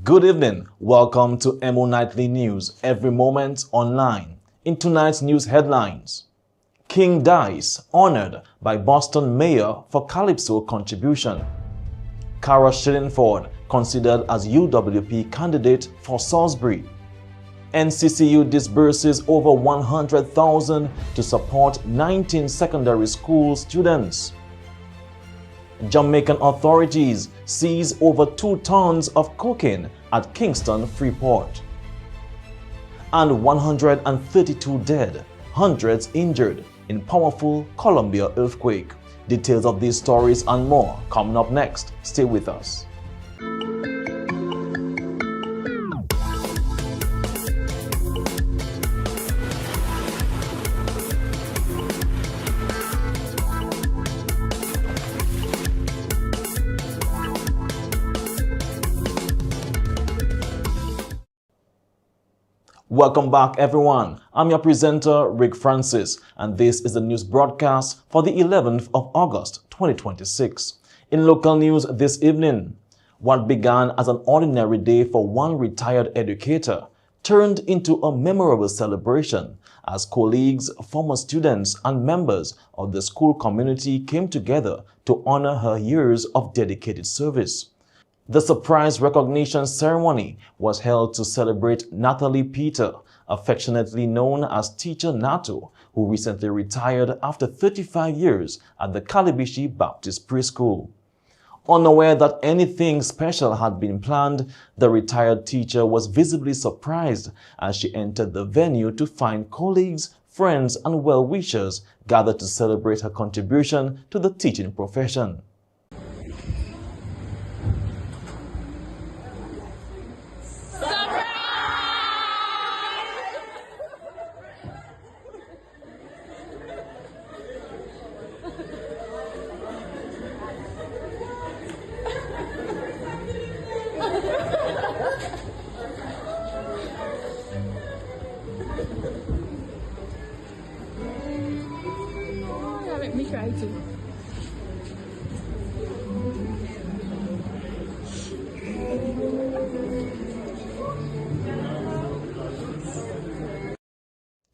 Good evening. Welcome to Emo Nightly News, every moment online. In tonight's news headlines, King dies, honored by Boston Mayor for Calypso contribution. Cara Shillingford considered as UWP candidate for Salisbury. NCCU disburses over $100,000 to support 19 secondary school students. Jamaican authorities seize over 2 tons of cocaine at Kingston Freeport. And 132 dead, hundreds injured in powerful Colombia earthquake. Details of these stories and more coming up next. Stay with us. Welcome back, everyone. I'm your presenter, Rick Francis, and this is the news broadcast for the 11th of August, 2026. In local news this evening, what began as an ordinary day for one retired educator turned into a memorable celebration as colleagues, former students, and members of the school community came together to honor her years of dedicated service. The surprise recognition ceremony was held to celebrate Natalie Peter, affectionately known as Teacher Nato, who recently retired after 35 years at the Calibishi Baptist Preschool. Unaware that anything special had been planned, the retired teacher was visibly surprised as she entered the venue to find colleagues, friends, and well-wishers gathered to celebrate her contribution to the teaching profession. Let me try to.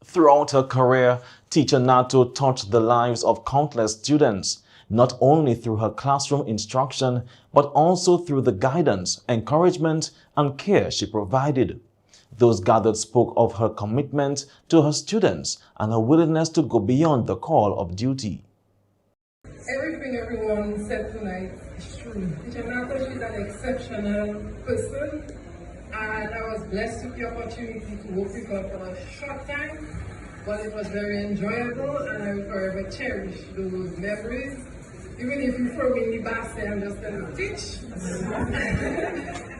Throughout her career, Teacher Nato touched the lives of countless students, not only through her classroom instruction, but also through the guidance, encouragement, and care she provided. Those gathered spoke of her commitment to her students and her willingness to go beyond the call of duty. Everything everyone said tonight is true. Teacher Nato, she's an exceptional person, and I was blessed with the opportunity to work with her for a short time, but it was very enjoyable, and I will forever cherish those memories. Even if you throw me in the basket, I'm just going to teach.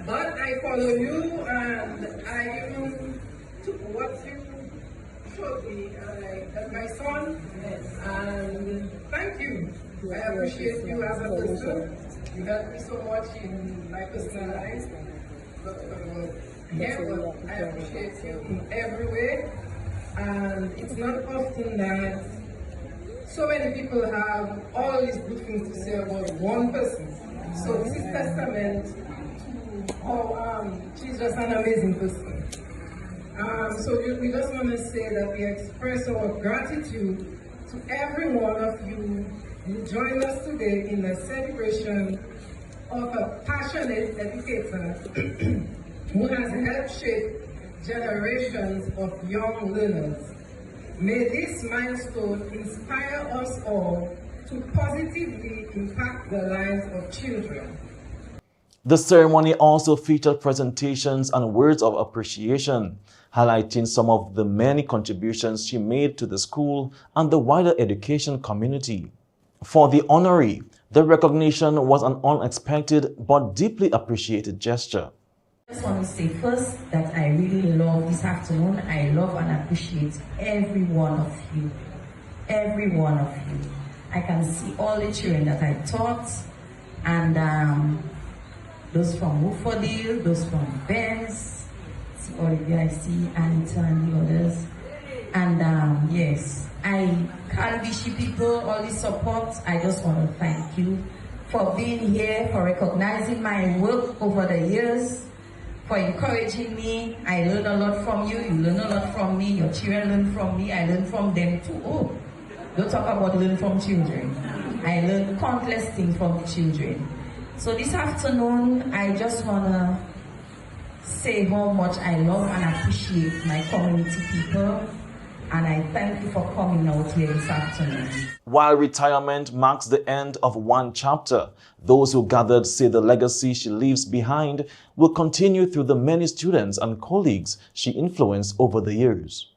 But I follow you, and I even took what you showed me as my son, and thank you. I appreciate you as a person. You helped me so much in my personal life. But I appreciate you in every way. And it's not often that so many people have all these good things to say about one person. So this is testament to how she's just an amazing person. So we just want to say that we express our gratitude to every one of you who joined us today in the celebration of a passionate educator who has helped shape generations of young learners. May this milestone inspire us all to positively impact the lives of children. The ceremony also featured presentations and words of appreciation, highlighting some of the many contributions she made to the school and the wider education community. For the honoree, The recognition was an unexpected but deeply appreciated gesture. I just want to say first that I really love this afternoon. I love and appreciate every one of you. Every one of you. I can see all the children that I taught, and those from Woodfordale, those from Benz, see Olivia, I see Anita and the others. And yes, Calvishi people, all the support, I just want to thank you for being here, for recognizing my work over the years, for encouraging me. I learn a lot from you, you learn a lot from me, your children learn from me, I learn from them too. Oh, don't talk about learn from children. I learn countless things from the children. So this afternoon, I just want to say how much I love and appreciate my community people. And I thank you for coming out here this afternoon. While retirement marks the end of one chapter, those who gathered say the legacy she leaves behind will continue through the many students and colleagues she influenced over the years.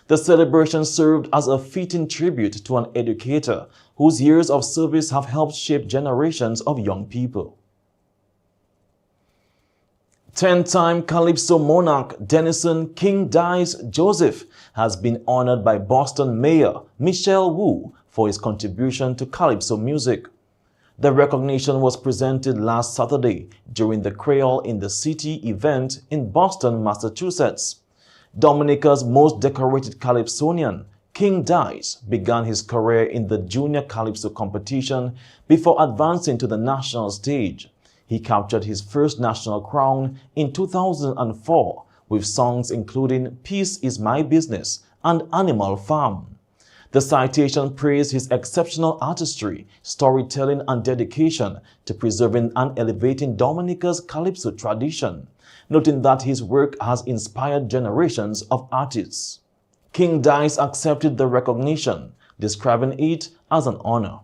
The celebration served as a fitting tribute to an educator whose years of service have helped shape generations of young people. 10-time Calypso monarch Denison King Dice Joseph has been honored by Boston Mayor Michelle Wu for his contribution to Calypso music. The recognition was presented last Saturday during the Creole in the City event in Boston, Massachusetts. Dominica's most decorated calypsonian, King Dice, began his career in the junior calypso competition before advancing to the national stage. He captured his first national crown in 2004 with songs including Peace is My Business and Animal Farm. The citation praised his exceptional artistry, storytelling, and dedication to preserving and elevating Dominica's calypso tradition, noting that his work has inspired generations of artists. King Dice accepted the recognition, describing it as an honor.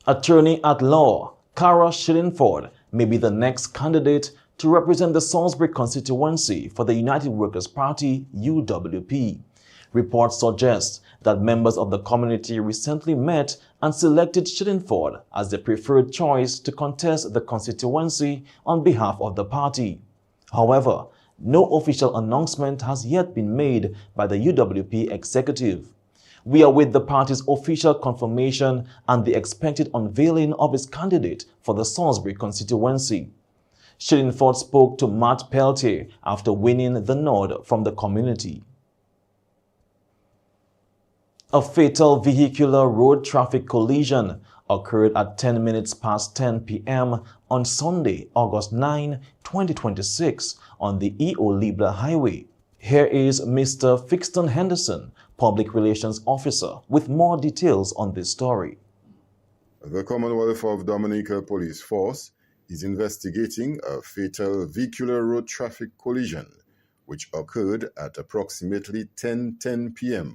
Attorney at law Cara Shillingford may be the next candidate to represent the Salisbury constituency for the United Workers' Party, UWP. Reports suggest that members of the community recently met and selected Shillingford as the preferred choice to contest the constituency on behalf of the party. However, no official announcement has yet been made by the UWP executive. We await the party's official confirmation and the expected unveiling of its candidate for the Salisbury constituency. Shillingford spoke to Matt Peltier after winning the nod from the community. A fatal vehicular road traffic collision occurred at 10 minutes past 10 p.m. on Sunday, August 9, 2026 on the EO Highway. Here is Mr. Fixton Henderson, Public Relations Officer, with more details on this story. The Commonwealth of Dominica Police Force is investigating a fatal vehicular road traffic collision which occurred at approximately 10:10 p.m.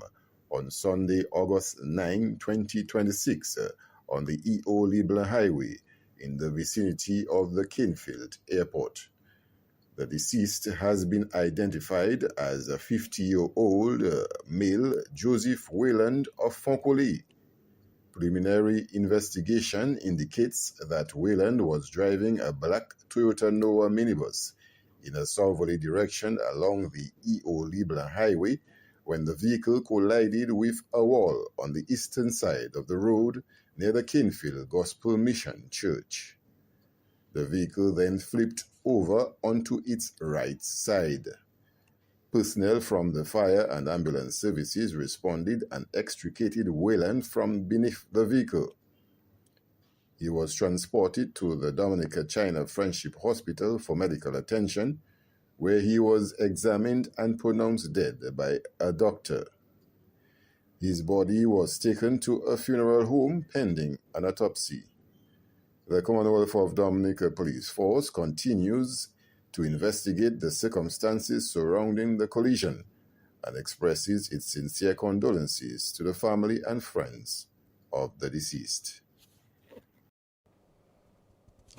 on Sunday, August 9, 2026 on the EO Highway in the vicinity of the Canefield Airport. The deceased has been identified as a 50-year-old male Joseph Wayland of Foncolé. Preliminary investigation indicates that Wayland was driving a black Toyota Noah minibus in a southerly direction along the EO Highway when the vehicle collided with a wall on the eastern side of the road near the Canefield Gospel Mission Church. The vehicle then flipped over onto its right side. Personnel from the fire and ambulance services responded and extricated Wayland from beneath the vehicle. He was transported to the Dominica China Friendship Hospital for medical attention, where he was examined and pronounced dead by a doctor. His body was taken to a funeral home pending an autopsy. The Commonwealth of Dominica Police Force continues to investigate the circumstances surrounding the collision and expresses its sincere condolences to the family and friends of the deceased.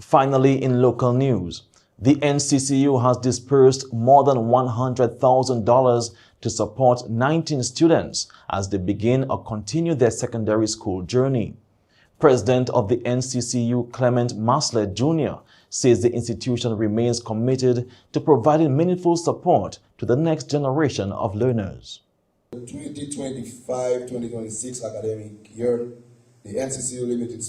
Finally, in local news, the NCCU has dispersed more than $100,000 to support 19 students as they begin or continue their secondary school journey. President of the NCCU, Clement Maslet Jr., says the institution remains committed to providing meaningful support to the next generation of learners. The 2025-2026 academic year, the NCCU Limited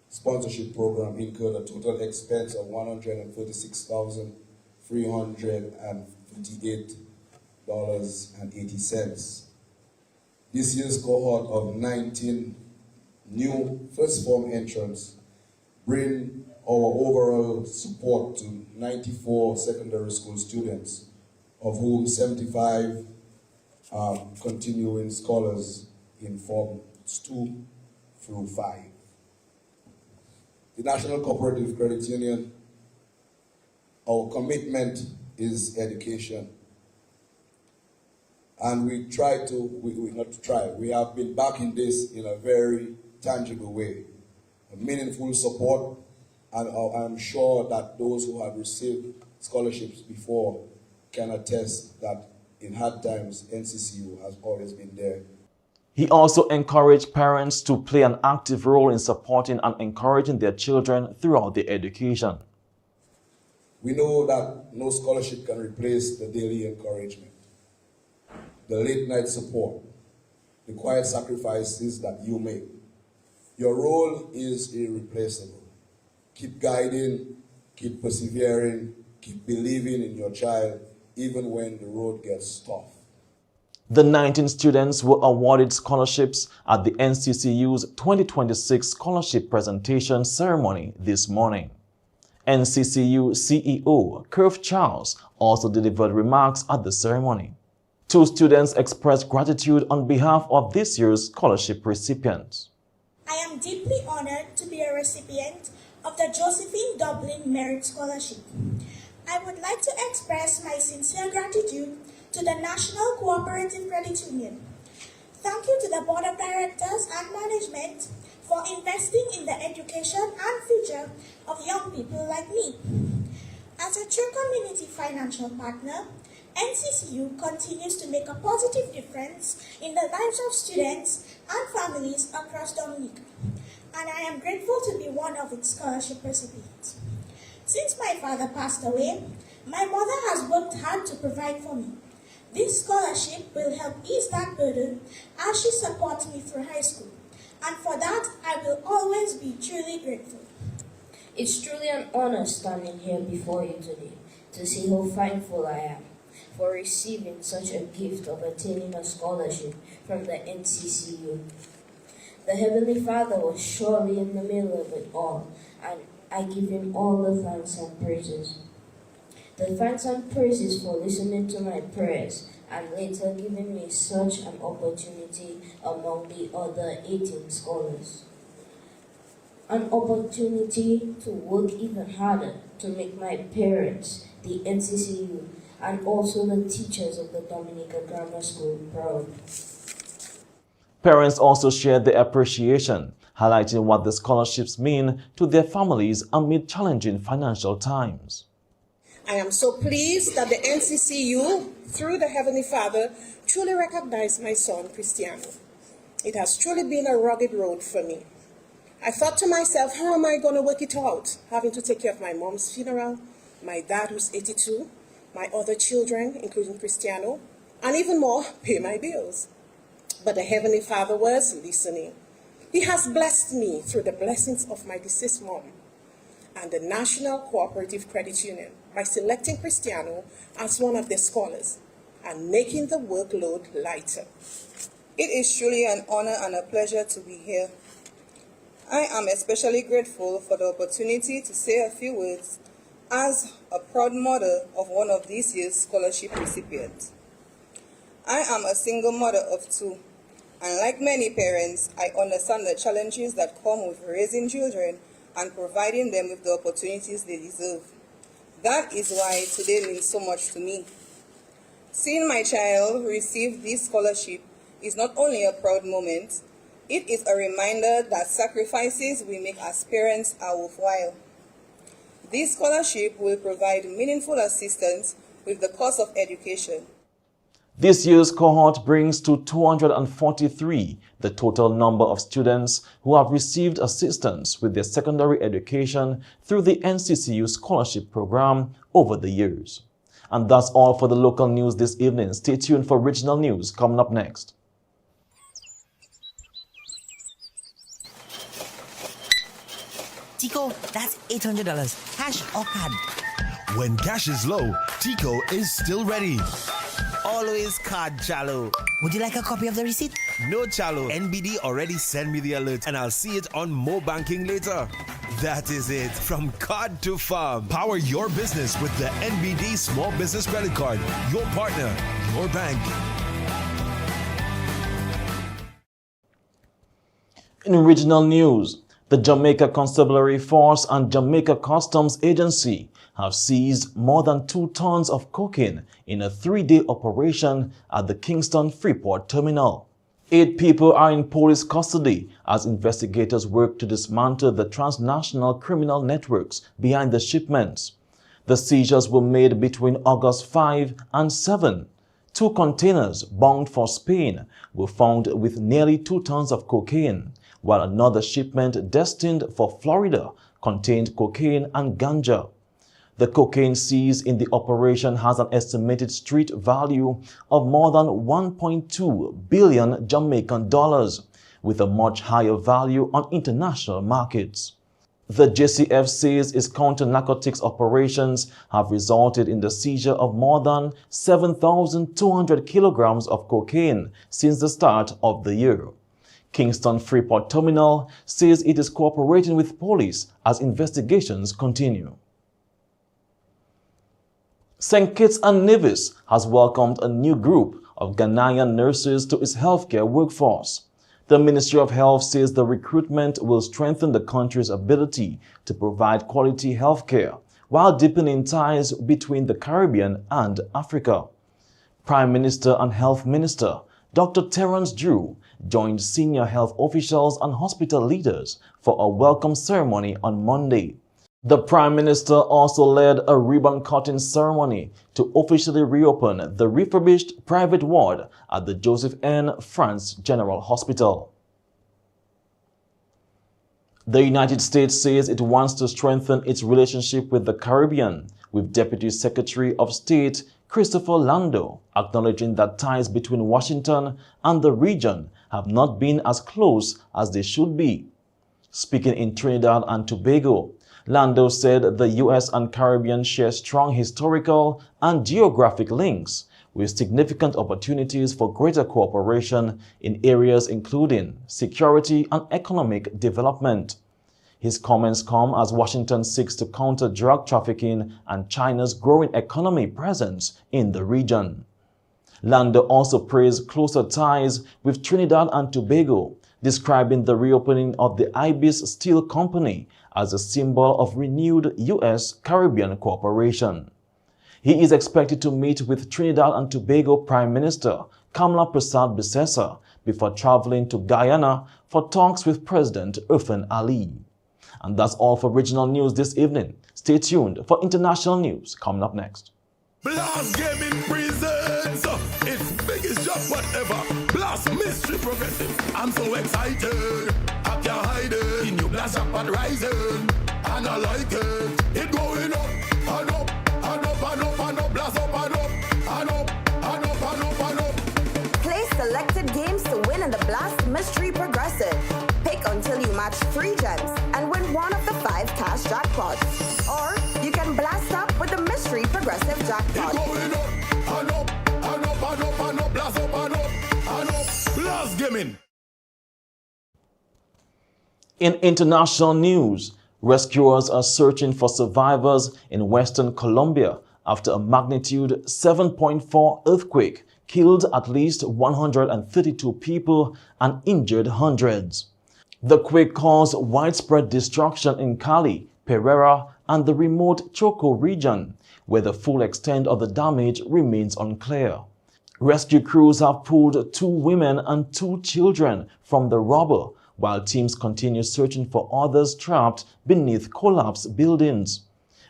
Sponsorship Program incurred a total expense of $136,358.80. This year's cohort of 19 new first-form entrants bring our overall support to 94 secondary school students, of whom 75 are continuing scholars in Forms 2 through 5. The National Cooperative Credit Union, our commitment is education. And we have been backing this in a very tangible way, a meaningful support, and I'm sure that those who have received scholarships before can attest that in hard times, NCCU has always been there. He also encouraged parents to play an active role in supporting and encouraging their children throughout their education. We know that no scholarship can replace the daily encouragement, the late night support, the quiet sacrifices that you make. Your role is irreplaceable. Keep guiding, keep persevering, keep believing in your child, even when the road gets tough. The 19 students were awarded scholarships at the NCCU's 2026 scholarship presentation ceremony this morning. NCCU CEO Curve Charles also delivered remarks at the ceremony. 2 students expressed gratitude on behalf of this year's scholarship recipients. I am deeply honored to be a recipient of the Josephine Dublin Merit Scholarship. I would like to express my sincere gratitude to the National Cooperative Credit Union. Thank you to the Board of Directors and Management for investing in the education and future of young people like me. As a true community financial partner, NCCU continues to make a positive difference in the lives of students and families across Dominica, and I am grateful to be one of its scholarship recipients. Since my father passed away, my mother has worked hard to provide for me. This scholarship will help ease that burden as she supports me through high school, and for that I will always be truly grateful. It's truly an honor standing here before you today to see how thankful I am for receiving such a gift of attaining a scholarship from the NCCU. The Heavenly Father was surely in the middle of it all, and I give Him all the thanks and praises. The thanks and praises for listening to my prayers and later giving me such an opportunity among the other 18 scholars. An opportunity to work even harder to make my parents, the NCCU, and also the teachers of the Dominica Grammar School proud. Parents also shared their appreciation, highlighting what the scholarships mean to their families amid challenging financial times. I am so pleased that the NCCU, through the Heavenly Father, truly recognized my son, Cristiano. It has truly been a rugged road for me. I thought to myself, how am I going to work it out? Having to take care of my mom's funeral, my dad who's 82, my other children, including Cristiano, and even more, pay my bills. But the Heavenly Father was listening. He has blessed me through the blessings of my deceased mom and the National Cooperative Credit Union by selecting Cristiano as one of their scholars and making the workload lighter. It is truly an honor and a pleasure to be here. I am especially grateful for the opportunity to say a few words as a proud mother of one of this year's scholarship recipients. I am a single mother of 2, and like many parents, I understand the challenges that come with raising children and providing them with the opportunities they deserve. That is why today means so much to me. Seeing my child receive this scholarship is not only a proud moment, it is a reminder that sacrifices we make as parents are worthwhile. This scholarship will provide meaningful assistance with the cost of education. This year's cohort brings to 243 the total number of students who have received assistance with their secondary education through the NCCU scholarship program over the years. And that's all for the local news this evening. Stay tuned for regional news coming up next. Tico, that's $800. Cash or card? When cash is low, Tico is still ready. Always card, Chalo. Would you like a copy of the receipt? No, Chalo. NBD already sent me the alert and I'll see it on Mo Banking later. That is it. From card to farm. Power your business with the NBD Small Business Credit Card. Your partner, your bank. In regional news, the Jamaica Constabulary Force and Jamaica Customs Agency have seized more than 2 tons of cocaine in a 3-day operation at the Kingston Freeport Terminal. 8 people are in police custody as investigators work to dismantle the transnational criminal networks behind the shipments. The seizures were made between August 5 and 7. 2 containers bound for Spain were found with nearly 2 tons of cocaine, while another shipment destined for Florida contained cocaine and ganja. The cocaine seized in the operation has an estimated street value of more than 1.2 billion Jamaican dollars, with a much higher value on international markets. The JCF says its counter-narcotics operations have resulted in the seizure of more than 7,200 kilograms of cocaine since the start of the year. Kingston Freeport Terminal says it is cooperating with police as investigations continue. St. Kitts and Nevis has welcomed a new group of Ghanaian nurses to its healthcare workforce. The Ministry of Health says the recruitment will strengthen the country's ability to provide quality healthcare while deepening ties between the Caribbean and Africa. Prime Minister and Health Minister Dr. Terence Drew joined senior health officials and hospital leaders for a welcome ceremony on Monday. The Prime Minister also led a ribbon-cutting ceremony to officially reopen the refurbished private ward at the Joseph N. France General Hospital. The United States says it wants to strengthen its relationship with the Caribbean, with Deputy Secretary of State Christopher Lando acknowledging that ties between Washington and the region have not been as close as they should be. Speaking in Trinidad and Tobago, Lando said the U.S. and Caribbean share strong historical and geographic links, with significant opportunities for greater cooperation in areas including security and economic development. His comments come as Washington seeks to counter drug trafficking and China's growing economy presence in the region. Lando also praised closer ties with Trinidad and Tobago, describing the reopening of the Ibis Steel Company as a symbol of renewed U.S.-Caribbean cooperation. He is expected to meet with Trinidad and Tobago Prime Minister Kamla Persad-Bissessar before traveling to Guyana for talks with President Irfan Ali. And that's all for regional news this evening. Stay tuned for international news coming up next. Blast Gaming presents its biggest job whatever. Blast Mystery Progressive. I'm so excited. I can't hide it. In your blast up and rising. And I like it. It going up and up and up and up and up. Blast up and up and up and up and up and up. Play selected games to win in the Blast Mystery Progressive. Pick until you match 3 gems and win one of the 5 cash jackpots. Or you can blast up with the Mystery Progressive jackpot. It going up and up and up and up and up. Blast up and up and up. Blast Gaming. In international news, rescuers are searching for survivors in Western Colombia after a magnitude 7.4 earthquake killed at least 132 people and injured hundreds. The quake caused widespread destruction in Cali, Pereira, and the remote Choco region, where the full extent of the damage remains unclear. Rescue crews have pulled 2 women and 2 children from the rubble, while teams continue searching for others trapped beneath collapsed buildings.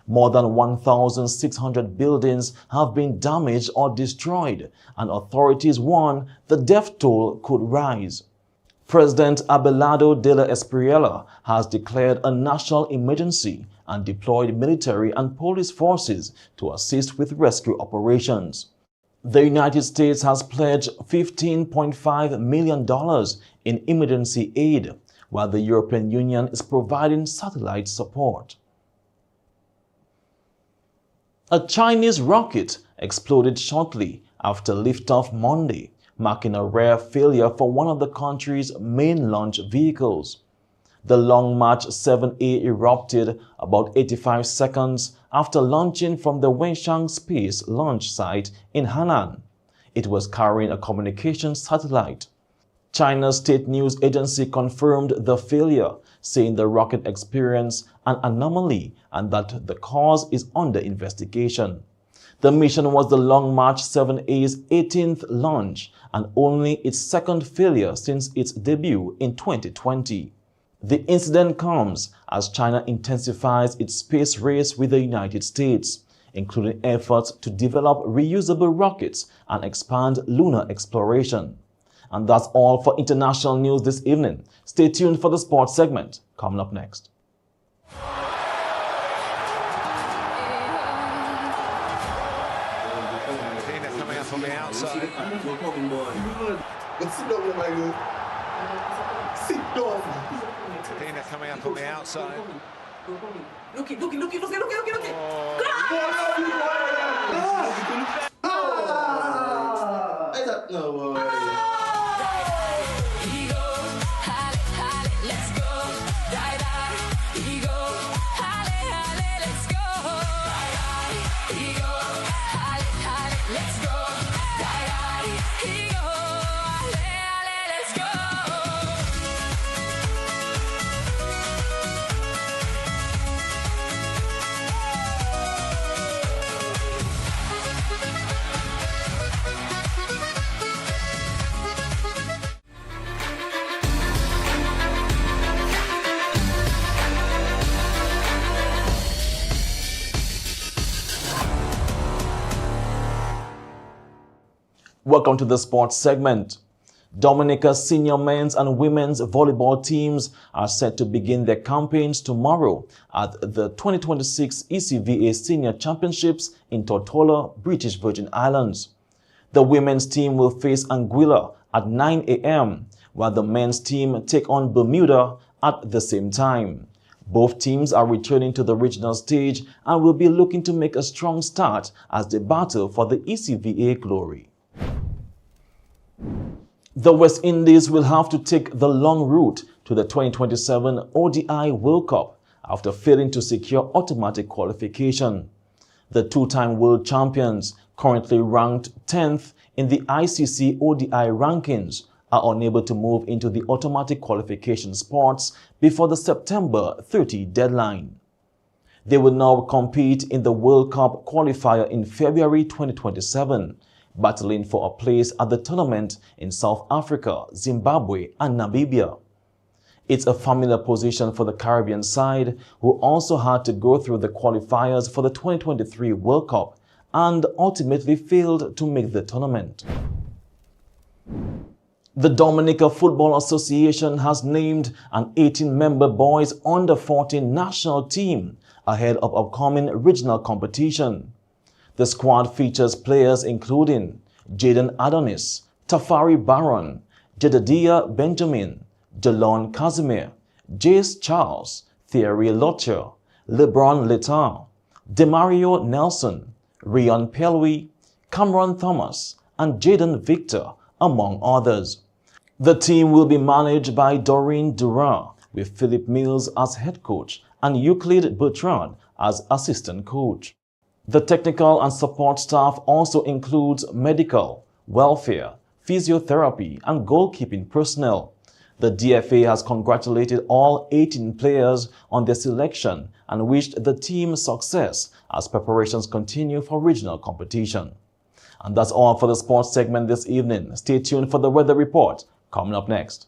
More than 1,600 buildings have been damaged or destroyed, and authorities warn the death toll could rise. President Abelardo de la Espriella has declared a national emergency and deployed military and police forces to assist with rescue operations. The United States has pledged $15.5 million in emergency aid, while the European Union is providing satellite support. A Chinese rocket exploded shortly after liftoff Monday, marking a rare failure for one of the country's main launch vehicles. The Long March 7A erupted about 85 seconds after launching from the Wenchang Space Launch Site in Henan. It was carrying a communications satellite. China's state news agency confirmed the failure, saying the rocket experienced an anomaly and that the cause is under investigation. The mission was the Long March 7A's 18th launch and only its second failure since its debut in 2020. The incident comes as China intensifies its space race with the United States, including efforts to develop reusable rockets and expand lunar exploration. And that's all for international news this evening. Stay tuned for the sports segment coming up next. Coming up on the outside. Sit down. Tina coming up on the outside. Look it. Welcome to the sports segment. Dominica's senior men's and women's volleyball teams are set to begin their campaigns tomorrow at the 2026 ECVA Senior Championships in Tortola, British Virgin Islands. The women's team will face Anguilla at 9 a.m., while the men's team take on Bermuda at the same time. Both teams are returning to the regional stage and will be looking to make a strong start as they battle for the ECVA glory. The West Indies will have to take the long route to the 2027 ODI World Cup after failing to secure automatic qualification. The two-time world champions, currently ranked 10th in the ICC ODI rankings, are unable to move into the automatic qualification spots before the September 30 deadline. They will now compete in the World Cup qualifier in February 2027, battling for a place at the tournament in South Africa, Zimbabwe, and Namibia. It's a familiar position for the Caribbean side, who also had to go through the qualifiers for the 2023 World Cup and ultimately failed to make the tournament. The Dominica Football Association has named an 18-member boys under-14 national team ahead of upcoming regional competition. The squad features players including Jaden Adonis, Tafari Baron, Jedediah Benjamin, Delon Casimir, Jace Charles, Thierry Lotier, LeBron Letang, Demario Nelson, Rion Pelwi, Cameron Thomas, and Jaden Victor, among others. The team will be managed by Doreen Durand, with Philip Mills as head coach and Euclid Bertrand as assistant coach. The technical and support staff also includes medical, welfare, physiotherapy, and goalkeeping personnel. The DFA has congratulated all 18 players on their selection and wished the team success as preparations continue for regional competition. And that's all for the sports segment this evening. Stay tuned for the weather report coming up next.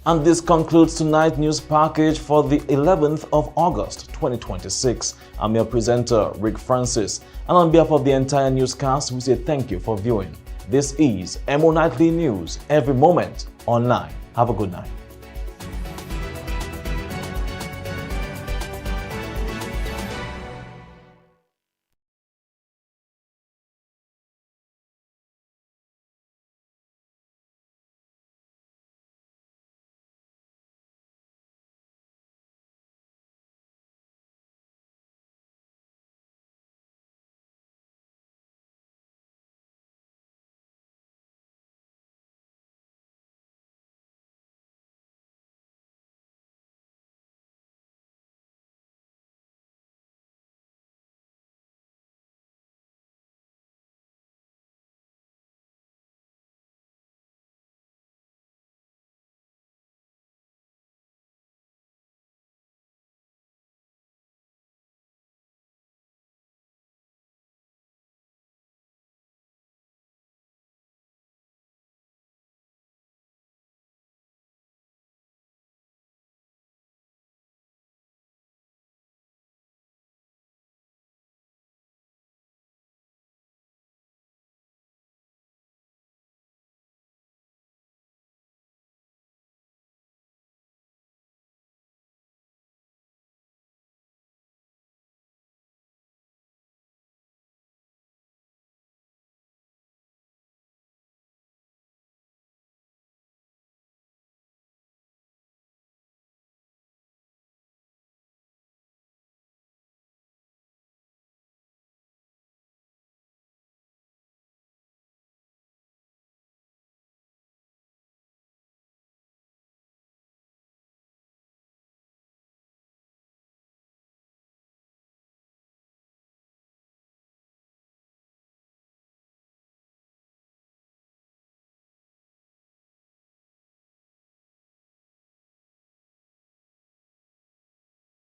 And this concludes tonight's news package for the 11th of August 2026. I'm your presenter, Rick Francis, and on behalf of the entire newscast, we say thank you for viewing. This is Emo Nightly News, every moment online. Have a good night.